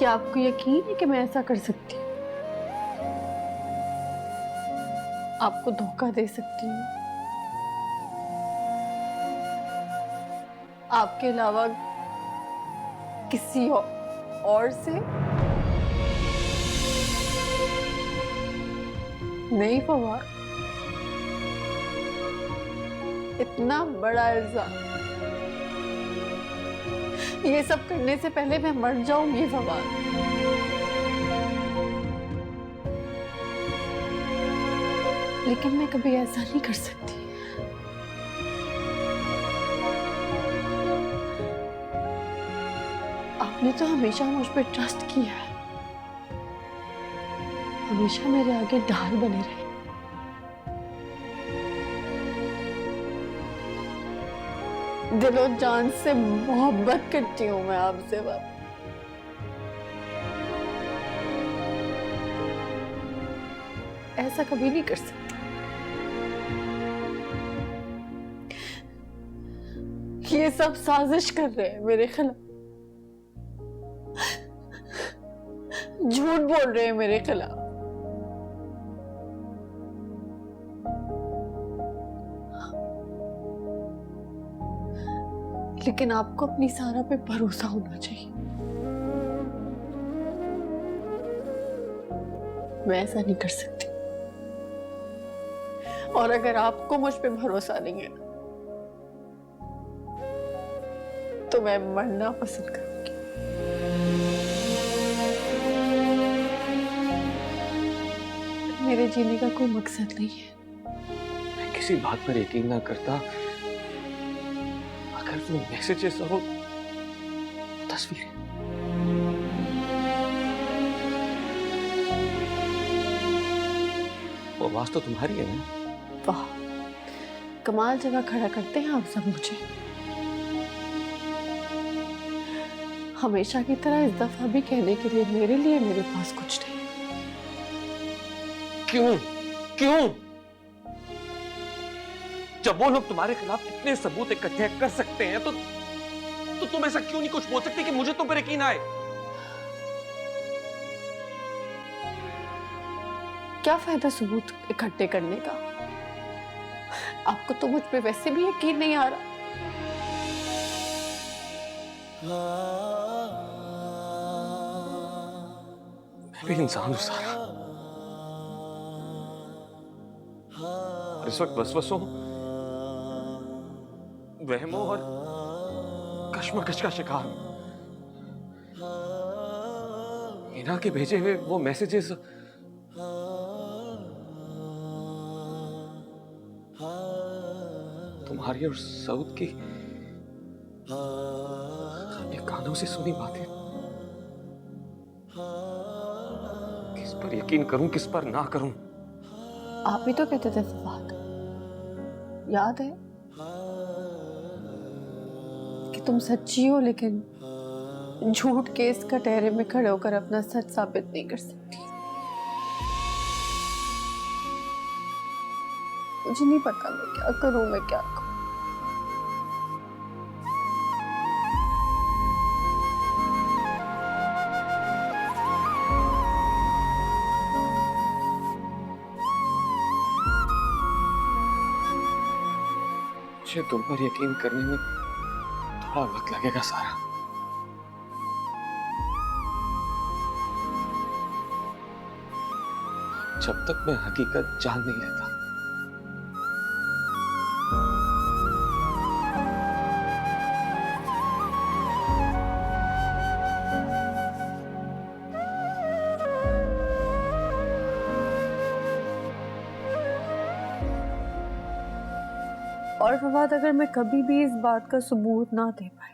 क्या आपको यकीन है कि मैं ऐसा कर सकती हूँ? आपको धोखा दे सकती हूँ? आपके अलावा किसी और से? नहीं फवाद, इतना बड़ा इल्जाम, ये सब करने से पहले मैं मर जाऊंगी फवाद। लेकिन मैं कभी ऐसा नहीं कर सकती। आपने तो हमेशा मुझ पर ट्रस्ट किया है, हमेशा मेरे आगे ढाल बने रहे। दिलो जान से मोहब्बत करती हूँ मैं आपसे बाबा। ऐसा कभी नहीं कर सकती। ये सब साजिश कर रहे हैं मेरे खिलाफ, झूठ बोल रहे हैं मेरे खिलाफ। लेकिन आपको अपनी सारा पे भरोसा होना चाहिए। मैं ऐसा नहीं कर सकती, और अगर आपको मुझ पे भरोसा नहीं है तो मैं मरना पसंद करूंगी। मेरे जीने का कोई मकसद नहीं है। मैं किसी बात पर यकीन ना करता अगर वो मैसेजेस और तस्वीरें। वो आवाज तो तुम्हारी है ना? वाह, कमाल जगह खड़ा करते हैं आप सब मुझे। हमेशा की तरह इस दफा भी कहने के लिए मेरे पास कुछ नहीं। क्यों? क्यों? जब वो लोग तुम्हारे खिलाफ इतने सबूत इकट्ठे कर सकते हैं तो तुम ऐसा क्यों नहीं कुछ बोल सकते कि मुझे तुम पर यकीन आए? क्या फायदा सबूत इकट्ठे करने का? आपको तो मुझ पे वैसे भी यकीन नहीं आ रहा। मैं भी इंसान हूं सारा, और इस वक्त वसवसों, वहमों और कश्मकश का शिकार हूं। मीना के भेजे हुए वो मैसेजेस तुम्हारी और सऊद की ये कानों से सुनी बातें, किस पर यकीन करूं किस पर ना करूं? आप ही तो कहते थे फवाद, याद है कि तुम सच्ची हो लेकिन झूठ के इस कटहरे में खड़े होकर अपना सच साबित नहीं कर सकती। मुझे नहीं पता मैं क्या करूं, मैं क्या करूं। मुझे तुम पर यकीन करने में थोड़ा वक्त लगेगा सारा। जब तक मैं हकीकत जान नहीं लेता। और फवाद, अगर मैं कभी भी इस बात का सबूत ना दे पाई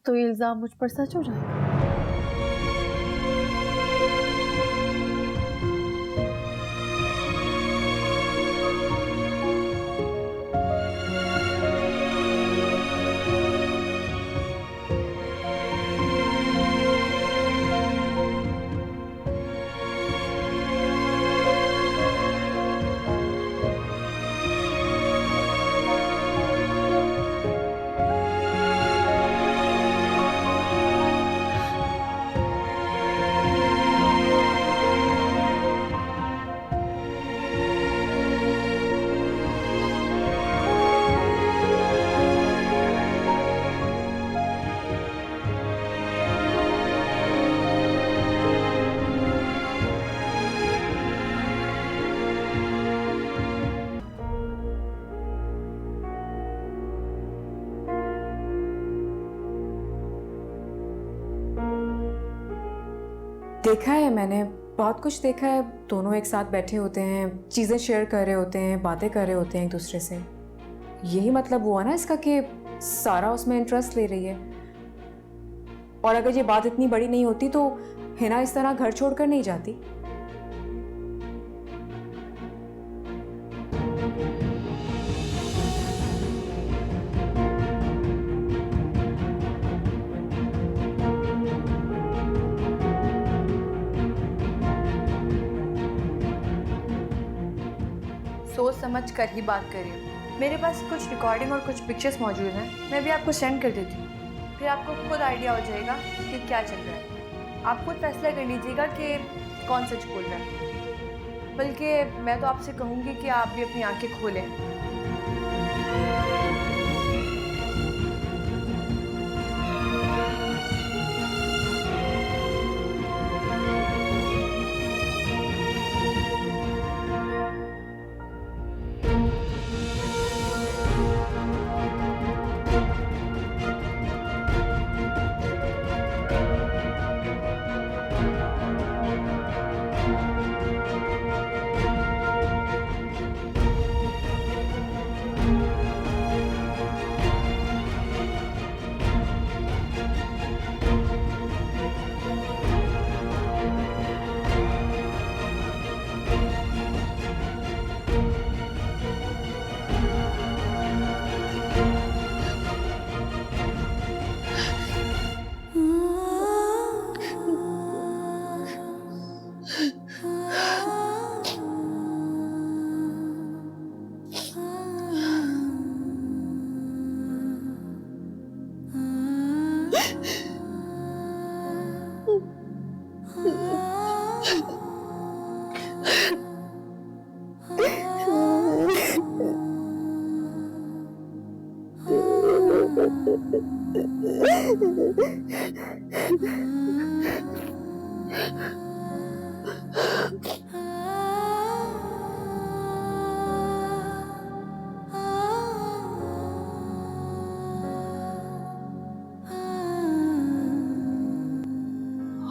तो ये इल्जाम मुझ पर सच हो जाएगा। देखा है मैंने, बहुत कुछ देखा है। दोनों एक साथ बैठे होते हैं, चीज़ें शेयर कर रहे होते हैं, बातें कर रहे होते हैं एक दूसरे से। यही मतलब हुआ ना इसका कि सारा उसमें इंटरेस्ट ले रही है। और अगर ये बात इतनी बड़ी नहीं होती तो हिना इस तरह घर छोड़कर नहीं जाती। सोच समझ कर ही बात करिए। मेरे पास कुछ रिकॉर्डिंग और कुछ पिक्चर्स मौजूद हैं, मैं भी आपको सेंड कर देती हूँ। फिर आपको खुद आइडिया हो जाएगा कि क्या चल रहा है। आप खुद फैसला कर लीजिएगा कि कौन सच बोल रहा है। बल्कि मैं तो आपसे कहूँगी कि आप भी अपनी आंखें खोलें।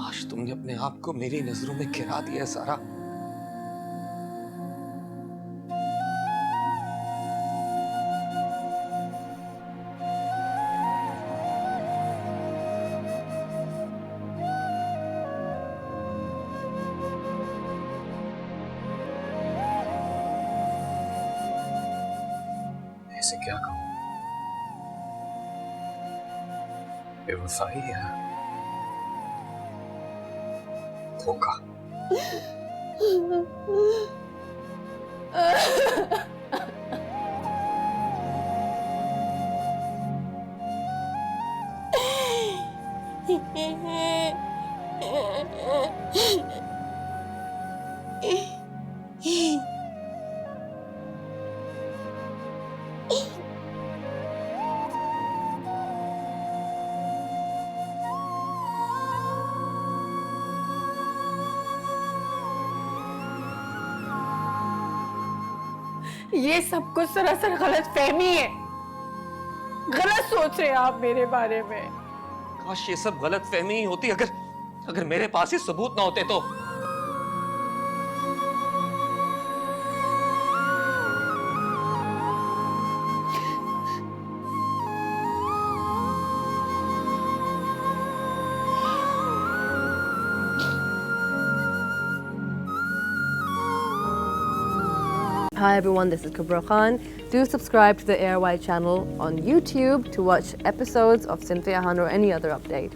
आज तुमने अपने आप को मेरी नजरों में गिरा दिया है सारा। ऐसे क्या कहूं? बेवफाई है, धोखा। ये सब कुछ सरासर गलत फहमी है। गलत सोच रहे हैं आप मेरे बारे में। काश ये सब गलत फहमी ही होती अगर मेरे पास ही सबूत ना होते तो। Hi everyone, this is Kubra Khan. Do subscribe to the ARY channel on YouTube to watch episodes of Cynthia Han or any other update.